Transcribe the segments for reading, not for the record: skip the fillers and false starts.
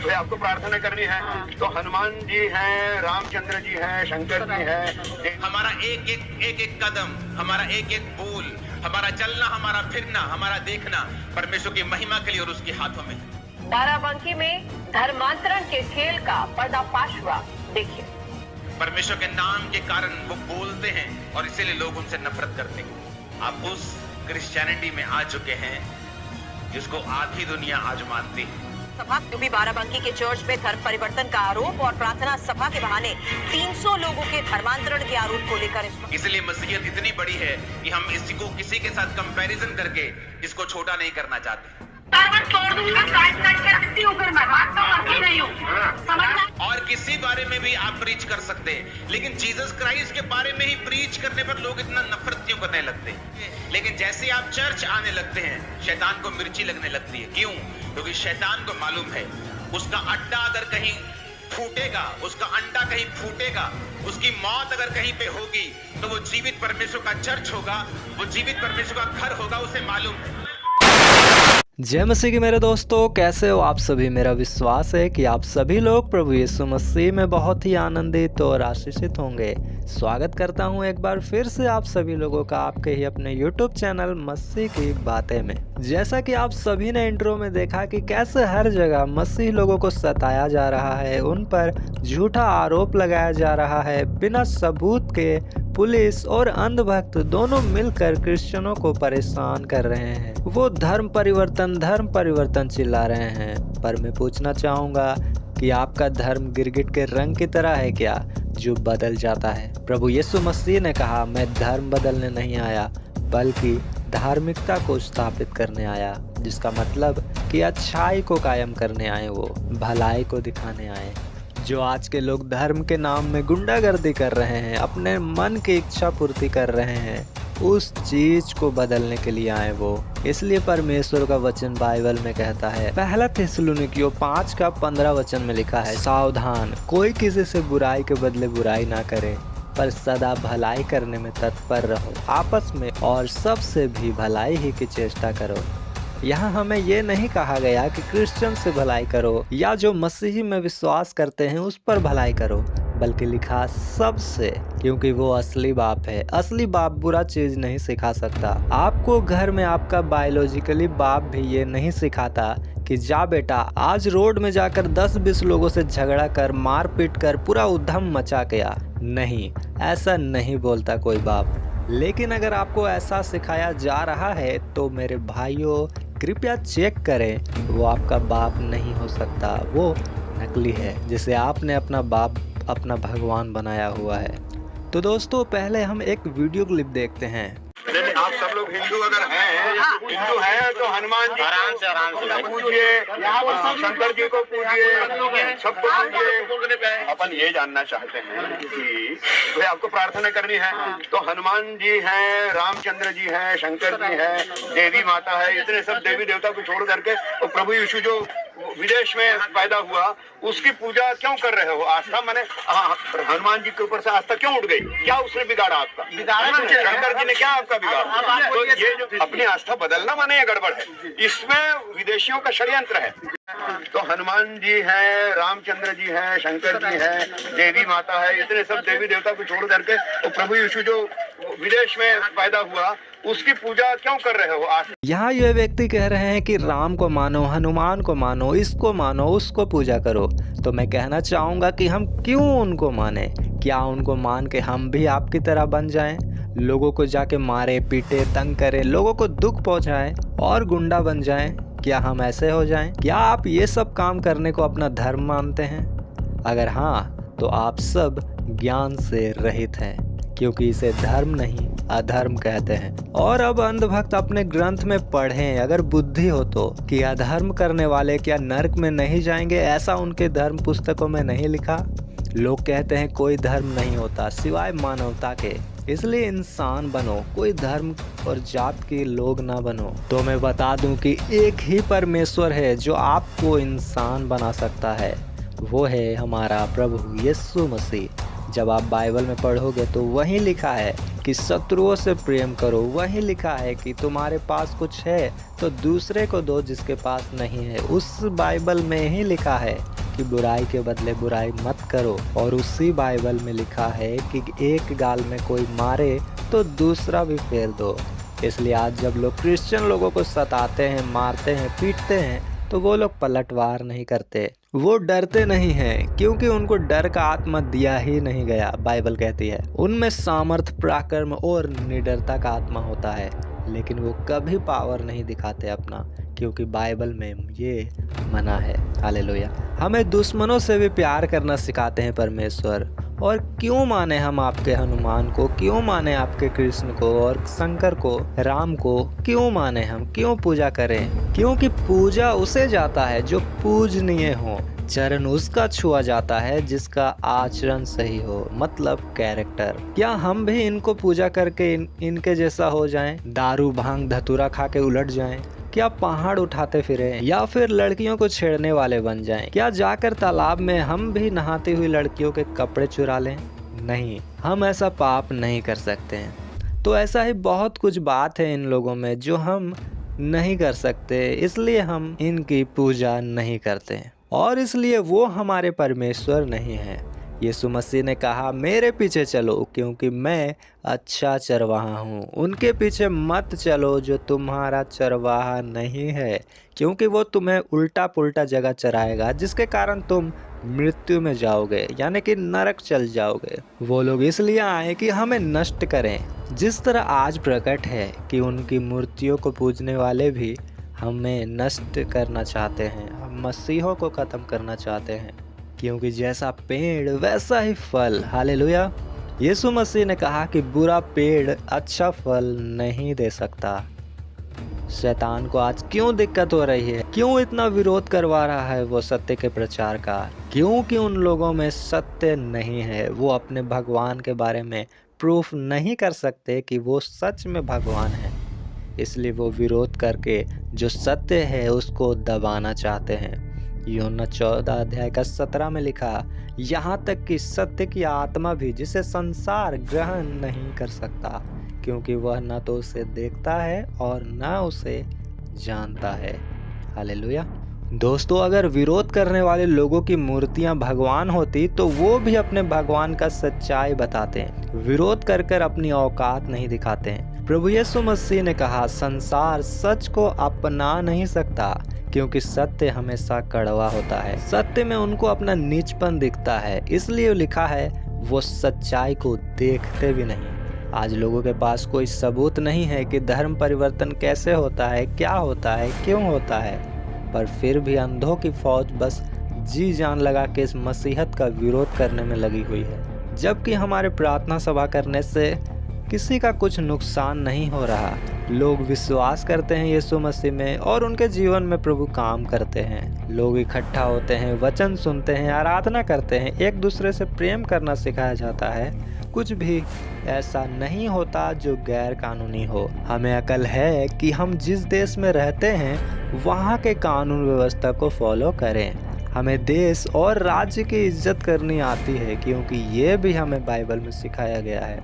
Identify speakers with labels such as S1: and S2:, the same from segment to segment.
S1: तो आपको प्रार्थना करनी है तो हनुमान जी हैं, रामचंद्र जी हैं, शंकर जी हैं।
S2: हमारा एक कदम, हमारा एक बोल, हमारा चलना, हमारा फिरना, हमारा देखना परमेश्वर की महिमा के लिए और उसके हाथों में।
S3: बाराबंकी में धर्मांतरण के खेल का पर्दाफाश हुआ। देखिए,
S2: परमेश्वर के नाम के कारण वो बोलते हैं और इसीलिए लोग उनसे नफरत करते हैं। आप उस क्रिश्चियनिटी में आ चुके हैं जिसको आधी दुनिया आज मानती है।
S3: सभा यूपी बाराबंकी के चर्च में धर्म परिवर्तन का आरोप और प्रार्थना सभा के बहाने 300 लोगों के धर्मांतरण के आरोप को लेकर
S2: इसलिए मसीहत इतनी बड़ी है कि हम इसको किसी के साथ कंपैरिजन करके इसको छोटा नहीं करना चाहते। और किसी बारे में भी आप प्रीच कर सकते हैं, लेकिन जीसस क्राइस्ट के बारे में ही प्रीच करने पर लोग इतना नफरत क्यों करने लगते हैं? लेकिन जैसे आप चर्च आने लगते हैं, शैतान को मिर्ची लगने लगती है। क्यों? क्योंकि शैतान को मालूम है उसका अड्डा अगर कहीं फूटेगा, उसका अंडा कहीं फूटेगा, उसकी मौत अगर कहीं पे होगी तो वो जीवित परमेश्वर का चर्च होगा, वो जीवित परमेश्वर का घर होगा, उसे मालूम है।
S4: जय मसीह की मेरे दोस्तों, कैसे हो आप सभी। मेरा विश्वास है कि आप सभी लोग प्रभु यीशु मसीह में बहुत ही आनंदित और आशीषित होंगे। स्वागत करता हूं एक बार फिर से आप सभी लोगों का आपके ही अपने YouTube चैनल मसीह की बातें में। जैसा कि आप सभी ने इंट्रो में देखा कि कैसे हर जगह मसीह लोगों को सताया जा रहा है, उन पर झूठा आरोप लगाया जा रहा है, बिना सबूत के पुलिस और अंधभक्त दोनों मिलकर क्रिश्चियनों को परेशान कर रहे हैं। वो धर्म परिवर्तन चिल्ला रहे हैं। पर मैं पूछना चाहूँगा कि आपका धर्म गिरगिट के रंग की तरह है क्या, जो बदल जाता है? प्रभु यीशु मसीह ने कहा, मैं धर्म बदलने नहीं आया बल्कि धार्मिकता को स्थापित करने आया, जिसका मतलब कि अच्छाई को कायम करने आए, वो भलाई को दिखाने आए। जो आज के लोग धर्म के नाम में गुंडागर्दी कर रहे हैं, अपने मन की इच्छा पूर्ति कर रहे हैं, उस चीज को बदलने के लिए आए वो। इसलिए परमेश्वर का वचन बाइबल में कहता है, पहला थिस्सलुनीकियों 5:15 में लिखा है, सावधान, कोई किसी से बुराई के बदले बुराई ना करे, पर सदा भलाई करने में तत्पर रहो, आपस में और सबसे भी भलाई ही की चेष्टा करो। यहाँ हमें ये नहीं कहा गया कि क्रिश्चियन से भलाई करो या जो मसीही में विश्वास करते हैं उस पर भलाई करो, बल्कि लिखा सबसे, क्योंकि वो असली बाप है। असली बाप बुरा चीज नहीं सिखा सकता। आपको घर में आपका बायोलॉजिकली बाप भी ये नहीं सिखाता कि जा बेटा आज रोड में जाकर 10-20 लोगों से झगड़ा कर, मार पीट कर, पूरा उधम मचा के आ। नहीं, ऐसा नहीं बोलता कोई बाप। लेकिन अगर आपको ऐसा सिखाया जा रहा है तो मेरे भाइयों कृपया चेक करें, वो आपका बाप नहीं हो सकता, वो नकली है, जिसे आपने अपना बाप, अपना भगवान बनाया हुआ है। तो दोस्तों पहले हम एक वीडियो क्लिप देखते हैं।
S1: आप सब लोग हिंदू अगर हैं तो हनुमान जी आराम से पूजिए, शंकर जी को पूजिए, सबको पूजिए। अपन ये जानना चाहते हैं कि भाई आपको प्रार्थना करनी है तो हनुमान जी हैं, रामचंद्र जी हैं, शंकर जी हैं, देवी माता है, इतने सब देवी देवता को छोड़ करके और प्रभु यीशु जो विदेश में पैदा हुआ उसकी पूजा क्यों कर रहे हो? आस्था माने हनुमान जी के ऊपर से आस्था क्यों उठ गई? क्या उसने बिगाड़ा आपका? शंकर जी ने क्या आपका बिगाड़ा? तो ये जो अपनी आस्था बदलना माने ये गड़बड़ है, इसमें विदेशियों का षड्यंत्र है। तो हनुमान जी हैं, रामचंद्र जी हैं, शंकर जी हैं, देवी माता है, इतने सब देवी देवता को छोड़ करके और प्रभु यीशु जो विदेश में पैदा हुआ उसकी पूजा क्यों कर रहे हो?
S4: यहाँ ये व्यक्ति कह रहे हैं कि राम को मानो, हनुमान को मानो, इसको मानो, उसको पूजा करो। तो मैं कहना चाहूँगा कि हम क्यों उनको माने? क्या उनको मान के हम भी आपकी तरह बन जाएं? लोगों को जाके मारे पीटे, तंग करे, लोगों को दुख पहुँचाएं और गुंडा बन जाएं? क्या हम ऐसे हो जाएं? क्या आप ये सब काम करने को अपना धर्म मानते हैं? अगर हाँ तो आप सब ज्ञान से रहित हैं, क्योंकि इसे धर्म नहीं अधर्म कहते हैं। और अब अंधभक्त अपने ग्रंथ में पढ़ें, अगर बुद्धि हो तो, कि अधर्म करने वाले क्या नरक में नहीं जाएंगे? ऐसा उनके धर्म पुस्तकों में नहीं लिखा? लोग कहते हैं कोई धर्म नहीं होता सिवाय मानवता के, इसलिए इंसान बनो, कोई धर्म और जात के लोग ना बनो। तो मैं बता दूं कि एक ही परमेश्वर है जो आपको इंसान बना सकता है, वो है हमारा प्रभु यीशु मसीह। जब आप बाइबल में पढ़ोगे तो वहीं लिखा है कि शत्रुओं से प्रेम करो, वहीं लिखा है कि तुम्हारे पास कुछ है तो दूसरे को दो जिसके पास नहीं है। उस बाइबल में ही लिखा है कि बुराई के बदले बुराई मत करो। और उसी बाइबल में लिखा है कि एक गाल में कोई मारे तो दूसरा भी फेर दो। इसलिए आज जब लोग क्रिश्चियन लोगों को सताते हैं, मारते हैं, पीटते हैं, तो वो लोग पलटवार नहीं करते, वो डरते नहीं हैं, क्योंकि उनको डर का आत्मा दिया ही नहीं गया। बाइबल कहती है उनमें सामर्थ, पराक्रम और निडरता का आत्मा होता है, लेकिन वो कभी पावर नहीं दिखाते अपना, क्योंकि बाइबल में ये मना है। हालेलुया। हमें दुश्मनों से भी प्यार करना सिखाते हैं परमेश्वर। और क्यों माने हम आपके हनुमान को, क्यों माने आपके कृष्ण को और शंकर को, राम को क्यों माने हम, क्यों पूजा करें? क्योंकि पूजा उसे जाता है जो पूजनीय हो, चरण उसका छुआ जाता है जिसका आचरण सही हो, मतलब कैरेक्टर। क्या हम भी इनको पूजा करके इनके जैसा हो जाएं? दारू भांग धतूरा खा के उलट जाएं? क्या पहाड़ उठाते फिरें या फिर लड़कियों को छेड़ने वाले बन जाएं? क्या जाकर तालाब में हम भी नहाती हुई लड़कियों के कपड़े चुरा लें? नहीं, हम ऐसा पाप नहीं कर सकते हैं। तो ऐसा ही बहुत कुछ बात है इन लोगों में जो हम नहीं कर सकते, इसलिए हम इनकी पूजा नहीं करते और इसलिए वो हमारे परमेश्वर नहीं है। यीशु मसीह ने कहा मेरे पीछे चलो क्योंकि मैं अच्छा चरवाहा हूँ। उनके पीछे मत चलो जो तुम्हारा चरवाहा नहीं है, क्योंकि वो तुम्हें उल्टा पुल्टा जगह चराएगा जिसके कारण तुम मृत्यु में जाओगे, यानी कि नरक चल जाओगे। वो लोग इसलिए आए कि हमें नष्ट करें, जिस तरह आज प्रकट है कि उनकी मूर्तियों को पूजने वाले भी हमें नष्ट करना चाहते हैं, हम मसीहों को ख़त्म करना चाहते हैं, क्योंकि जैसा पेड़ वैसा ही फल। हालेलुया। यीशु मसीह ने कहा कि बुरा पेड़ अच्छा फल नहीं दे सकता। शैतान को आज क्यों दिक्कत हो रही है, क्यों इतना विरोध करवा रहा है वो सत्य के प्रचार का? क्योंकि उन लोगों में सत्य नहीं है। वो अपने भगवान के बारे में प्रूफ नहीं कर सकते कि वो सच में भगवान है, इसलिए वो विरोध करके जो सत्य है उसको दबाना चाहते हैं। यूहन्ना 14 अध्याय का 17 में लिखा, यहाँ तक कि सत्य की आत्मा भी जिसे संसार ग्रहण नहीं कर सकता, क्योंकि वह न तो उसे देखता है और न उसे जानता है। हालेलुया। दोस्तों, अगर विरोध करने वाले लोगों की मूर्तियां भगवान होती तो वो भी अपने भगवान का सच्चाई बताते हैं, विरोध कर कर अपनी औकात नहीं दिखाते हैं। प्रभु यीशु मसीह ने कहा संसार सच को अपना नहीं सकता, क्योंकि सत्य हमेशा कड़वा होता है। सत्य में उनको अपना नीचपन दिखता है, इसलिए लिखा है वो सच्चाई को देखते भी नहीं। आज लोगों के पास कोई सबूत नहीं है कि धर्म परिवर्तन कैसे होता है, क्या होता है, क्यों होता है, पर फिर भी अंधों की फौज बस जी जान लगा के इस मसीहत का विरोध करने में लगी हुई है, जबकि हमारे प्रार्थना सभा करने से किसी का कुछ नुकसान नहीं हो रहा। लोग विश्वास करते हैं यीशु मसीह में और उनके जीवन में प्रभु काम करते हैं। लोग इकट्ठा होते हैं, वचन सुनते हैं, आराधना करते हैं, एक दूसरे से प्रेम करना सिखाया जाता है। कुछ भी ऐसा नहीं होता जो गैर कानूनी हो। हमें अकल है कि हम जिस देश में रहते हैं वहाँ के कानून व्यवस्था को फॉलो करें। हमें देश और राज्य की इज्जत करनी आती है, क्योंकि ये भी हमें बाइबल में सिखाया गया है।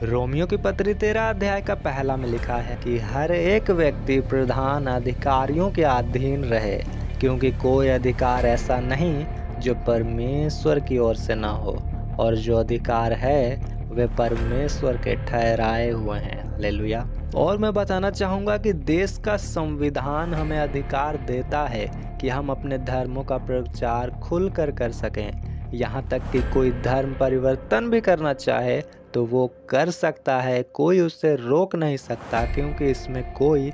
S4: रोमियो की पत्री 13 अध्याय का 1 में लिखा है कि हर एक व्यक्ति प्रधान अधिकारियों के अधीन रहे, क्योंकि कोई अधिकार ऐसा नहीं जो परमेश्वर की ओर से ना हो, और जो अधिकार है वे परमेश्वर के ठहराए हुए हैं। हालेलुया। और मैं बताना चाहूँगा कि देश का संविधान हमें अधिकार देता है कि हम अपने धर्मों का प्रचार खुलकर कर सकें। यहाँ तक कि कोई धर्म परिवर्तन भी करना चाहे तो वो कर सकता है, कोई उससे रोक नहीं सकता, क्योंकि इसमें कोई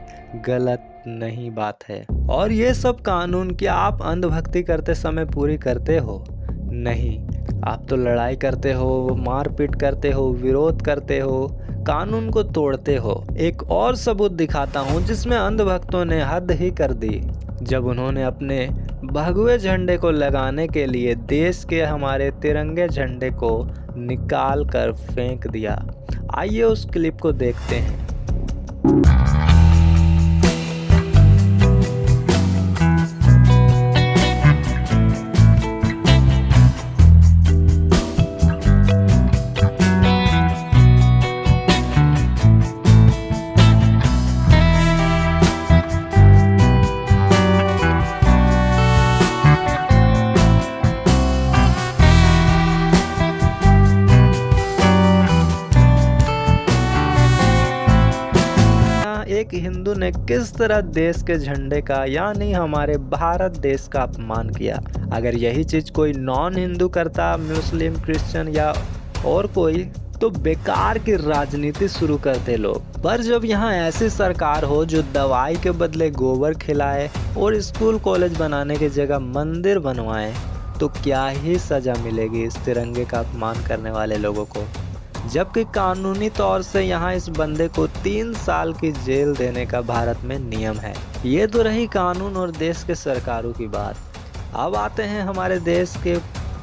S4: गलत नहीं बात है। और ये सब कानून क्या आप अंधभक्ति करते समय पूरी करते हो? नहीं, आप तो लड़ाई करते हो, मारपीट करते हो, विरोध करते हो, कानून को तोड़ते हो। एक और सबूत दिखाता हूँ जिसमें अंधभक्तों ने हद ही कर दी, जब उन्होंने अपने भगवे झंडे को लगाने के लिए देश के हमारे तिरंगे झंडे को निकाल कर फेंक दिया। आइए उस क्लिप को देखते हैं। कि हिंदू ने किस तरह देश के झंडे का यानी हमारे भारत देश का अपमान किया। अगर यही चीज कोई नॉन हिंदू करता, मुस्लिम, क्रिश्चियन या और कोई, तो बेकार की राजनीति शुरू करते लोग। पर जब यहाँ ऐसी सरकार हो जो दवाई के बदले गोबर खिलाए और स्कूल कॉलेज बनाने की जगह मंदिर बनवाए, तो क्या ही सजा मिलेगी इस तिरंगे का अपमान करने वाले लोगों को। जबकि कानूनी तौर से यहाँ इस बंदे को 3 साल की जेल देने का भारत में नियम है। ये तो रही कानून और देश के सरकारों की बात। अब आते हैं हमारे देश के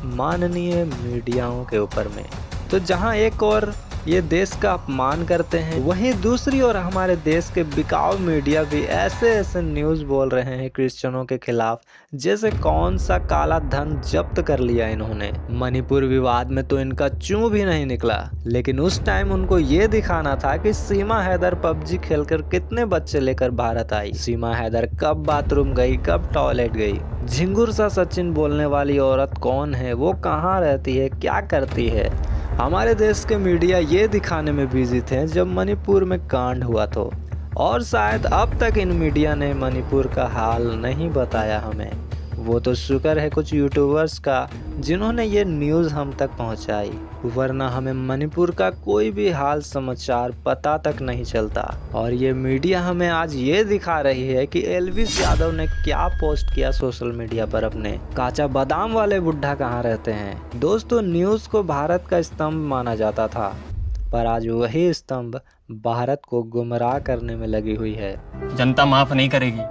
S4: माननीय मीडियाओं के ऊपर में। तो जहाँ एक और ये देश का अपमान करते हैं, वहीं दूसरी ओर हमारे देश के बिकाऊ मीडिया भी ऐसे ऐसे न्यूज़ बोल रहे हैं क्रिश्चियनों के खिलाफ, जैसे कौन सा काला धन जब्त कर लिया इन्होंने। मणिपुर विवाद में तो इनका चूं भी नहीं निकला, लेकिन उस टाइम उनको ये दिखाना था कि सीमा हैदर पबजी खेलकर कितने बच्चे लेकर भारत आई। सीमा हैदर कब बाथरूम गई, कब टॉयलेट गई। झिंगुर सा सचिन बोलने वाली औरत कौन है, वो कहाँ रहती है, क्या करती है। हमारे देश के मीडिया ये दिखाने में बिजी थे जब मणिपुर में कांड हुआ तो, और शायद अब तक इन मीडिया ने मणिपुर का हाल नहीं बताया हमें। वो तो शुक्र है कुछ यूट्यूबर्स का जिन्होंने ये न्यूज़ हम तक पहुंचाई, वरना हमें मणिपुर का कोई भी हाल समाचार पता तक नहीं चलता। और ये मीडिया हमें आज ये दिखा रही है कि एल्विस यादव ने क्या पोस्ट किया सोशल मीडिया पर अपने। काचा बादाम वाले बुड्ढा कहाँ रहते हैं। दोस्तों, न्यूज़ को भारत का स्तंभ माना जाता था, पर आज वही स्तंभ भारत को गुमराह करने में लगी हुई है।
S5: जनता माफ नहीं करेगी।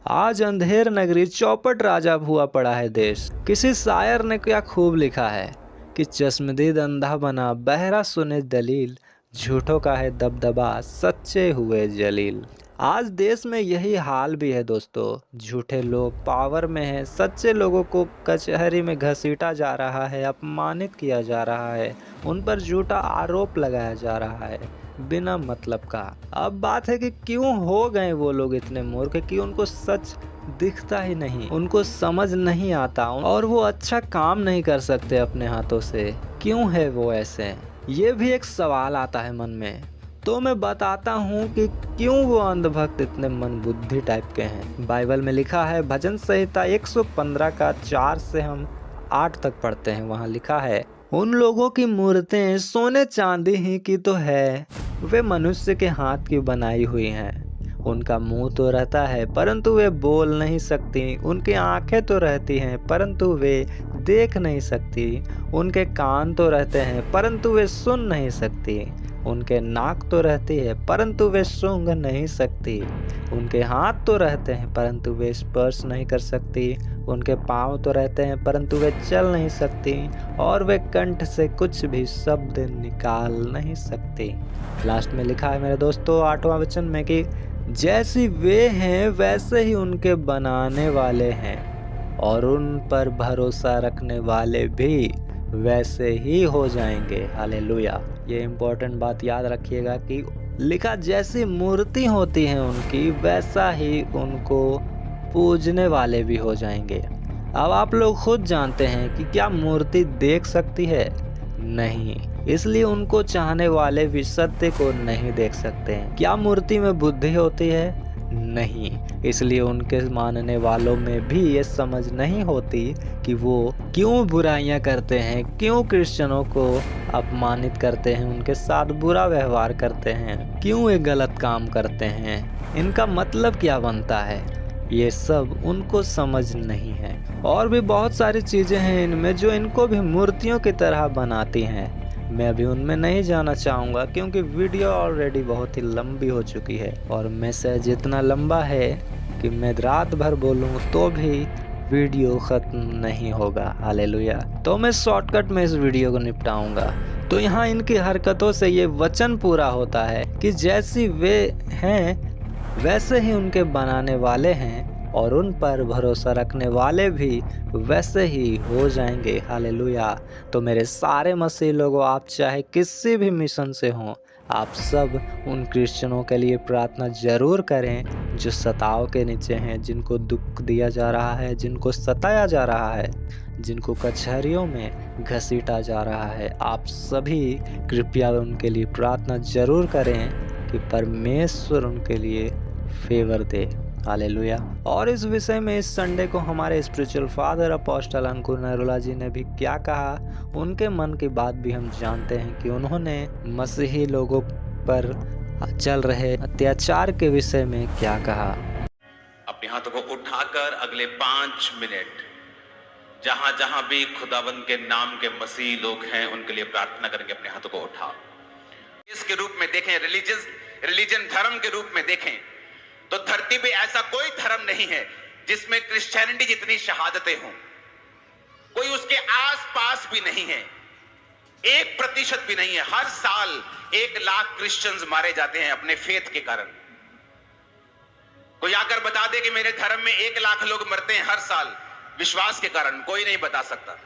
S4: आज अंधेर नगरी चौपट राजा हुआ पड़ा है देश। किसी शायर ने क्या खूब लिखा है कि चश्मदीद अंधा बना, बहरा सुने दलील, झूठों का है दबदबा, सच्चे हुए जलील। आज देश में यही हाल भी है दोस्तों। झूठे लोग पावर में हैं, सच्चे लोगों को कचहरी में घसीटा जा रहा है, अपमानित किया जा रहा है, उन पर झूठा आरोप लगाया जा रहा है बिना मतलब का। अब बात है कि क्यों हो गए वो लोग इतने मूर्ख कि उनको सच दिखता ही नहीं, उनको समझ नहीं आता और वो अच्छा काम नहीं कर सकते अपने हाथों से। क्यों है वो ऐसे, ये भी एक सवाल आता है मन में। तो मैं बताता हूँ कि क्यों वो अंधभक्त इतने मंदबुद्धि टाइप के हैं। बाइबल में लिखा है, भजन संहिता 115 का 4 से हम 8 तक पढ़ते हैं। वहाँ लिखा है, उन लोगों की मूर्तें सोने चांदी ही की तो है, वे मनुष्य के हाथ की बनाई हुई हैं। उनका मुंह तो रहता है परंतु वे बोल नहीं सकती, उनकी आंखें तो रहती हैं परंतु वे देख नहीं सकती, उनके कान तो रहते हैं परंतु वे सुन नहीं सकती, उनके नाक तो रहती है परंतु वे सूंघ नहीं सकती, उनके हाथ तो रहते हैं परंतु वे स्पर्श नहीं कर सकती, उनके पाँव तो रहते हैं परंतु वे चल नहीं सकती, और वे कंठ से कुछ भी शब्द निकाल नहीं सकती। लास्ट में लिखा है मेरे दोस्तों 8वां वचन में कि जैसी वे हैं वैसे ही उनके बनाने वाले हैं, और उन पर भरोसा रखने वाले भी वैसे ही हो जाएंगे। हालेलुया। ये इम्पोर्टेंट बात याद रखिएगा कि लिखा जैसी मूर्ति होती है उनकी, वैसा ही उनको पूजने वाले भी हो जाएंगे। अब आप लोग खुद जानते हैं कि क्या मूर्ति देख सकती है? नहीं, इसलिए उनको चाहने वाले भी सत्य को नहीं देख सकते हैं। क्या मूर्ति में बुद्धि होती है? नहीं, इसलिए उनके मानने वालों में भी ये समझ नहीं होती कि वो क्यों बुराइयां करते हैं, क्यों क्रिश्चियनों को अपमानित करते हैं, उनके साथ बुरा व्यवहार करते हैं, क्यों ये गलत काम करते हैं, इनका मतलब क्या बनता है। ये सब उनको समझ नहीं है। और भी बहुत सारी चीज़ें हैं इनमें जो इनको भी मूर्तियों की तरह बनाती हैं। मैं अभी उनमें नहीं जाना चाहूँगा क्योंकि वीडियो ऑलरेडी बहुत ही लंबी हो चुकी है, और मैसेज इतना लंबा है कि मैं रात भर बोलूँ तो भी वीडियो ख़त्म नहीं होगा। हालेलुया। तो मैं शॉर्टकट में इस वीडियो को निपटाऊँगा। तो यहाँ इनकी हरकतों से ये वचन पूरा होता है कि जैसी वे हैं वैसे ही उनके बनाने वाले हैं, और उन पर भरोसा रखने वाले भी वैसे ही हो जाएंगे। हालेलुया। तो मेरे सारे मसीह लोगों, आप चाहे किसी भी मिशन से हों, आप सब उन क्रिश्चियनों के लिए प्रार्थना जरूर करें जो सताव के नीचे हैं, जिनको दुख दिया जा रहा है, जिनको सताया जा रहा है, जिनको कचहरियों में घसीटा जा रहा है। आप सभी कृपया उनके लिए प्रार्थना जरूर करें कि परमेश्वर उनके लिए फेवर दे। हालेलुया। और इस विषय में इस संडे को हमारे स्पिरिचुअल फादर अपोस्टल अंकुर नरोला जी ने भी क्या कहा, उनके मन की बात भी हम जानते हैं कि उन्होंने मसीही लोगों पर चल रहे अत्याचार के विषय में क्या कहा।
S2: अपने हाथों को उठाकर अगले 5 मिनट जहां जहां भी खुदावंद के नाम के मसीह लोग हैं उनके लिए प्रार्थना करेंगे। अपने हाथों को उठाओ, इसके रूप में देखें, रिलीजन धर्म के रूप में देखें तो धरती पे ऐसा कोई धर्म नहीं है जिसमें क्रिश्चियनिटी जितनी शहादतें हों। कोई उसके आसपास भी नहीं है, 1% भी नहीं है। हर साल 1 लाख क्रिश्चियंस मारे जाते हैं अपने फेथ के कारण। कोई आकर बता दे कि मेरे धर्म में 1 लाख लोग मरते हैं हर साल विश्वास के कारण, कोई नहीं बता सकता।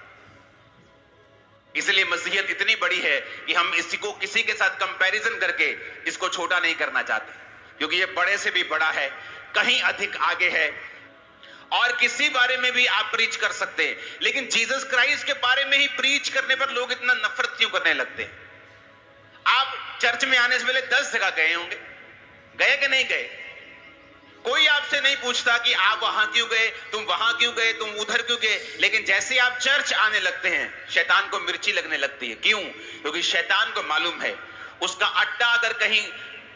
S2: इसलिए मसीहत इतनी बड़ी है कि हम इसी को किसी के साथ कंपैरिजन करके इसको छोटा नहीं करना चाहते, क्योंकि ये बड़े से भी बड़ा है, कहीं अधिक आगे है। और किसी बारे में भी आप प्रीच कर सकते हैं, लेकिन जीसस क्राइस्ट के बारे में ही प्रीच करने पर लोग इतना नफरत क्यों करने लगते हैं? आप चर्च में आने से पहले 10 जगह गए होंगे, गए कि नहीं गए? कोई आपसे नहीं पूछता कि आप वहां क्यों गए, तुम वहां क्यों गए, तुम उधर क्यों गए। लेकिन जैसे आप चर्च आने लगते हैं शैतान को मिर्ची लगने लगती है। क्यों? क्योंकि शैतान को मालूम है उसका अड्डा अगर कहीं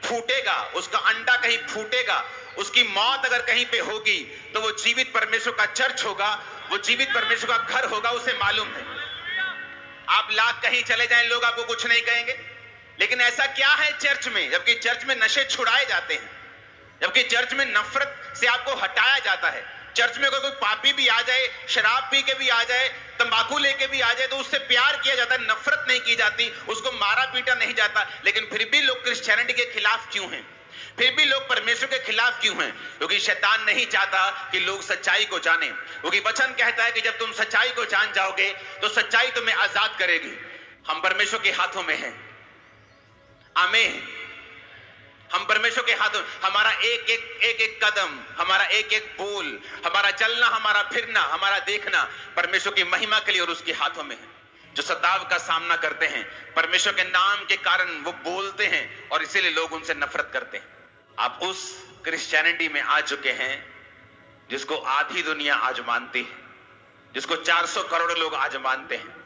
S2: फूटेगा, उसका अंडा कहीं फूटेगा, उसकी मौत अगर कहीं पे होगी तो वो जीवित परमेश्वर का चर्च होगा, वो जीवित परमेश्वर का घर होगा, उसे मालूम है। आप लाख कहीं चले जाएं, लोग आपको कुछ नहीं कहेंगे। लेकिन ऐसा क्या है चर्च में? जबकि चर्च में नशे छुड़ाए जाते हैं, जबकि चर्च में नफरत से आपको हटाया जाता है। चर्च में अगर कोई पापी भी आ जाए, शराब पी के भी आ जाए, तंबाकू लेके भी आ जाए, तो उससे प्यार किया जाता है, नफरत नहीं की जाती, उसको मारा पीटा नहीं जाता। लेकिन फिर भी लोग क्रिश्चियनिटी के खिलाफ क्यों हैं? फिर भी लोग परमेश्वर के खिलाफ क्यों हैं? क्योंकि शैतान नहीं चाहता कि लोग सच्चाई को जाने। क्योंकि वचन कहता है कि जब तुम सच्चाई को जान जाओगे तो सच्चाई तुम्हें आजाद करेगी। हम परमेश्वर के हाथों में हैं। आमीन। हम परमेश्वर के हाथों, हमारा एक कदम, हमारा एक बोल, हमारा चलना, हमारा फिरना, हमारा देखना परमेश्वर की महिमा के लिए और उसके हाथों में है। जो सताव का सामना करते हैं परमेश्वर के नाम के कारण, वो बोलते हैं और इसीलिए लोग उनसे नफरत करते हैं। आप उस क्रिश्चियनिटी में आ चुके हैं जिसको आधी दुनिया आज मानती है, जिसको 400 करोड़ लोग आज मानते हैं।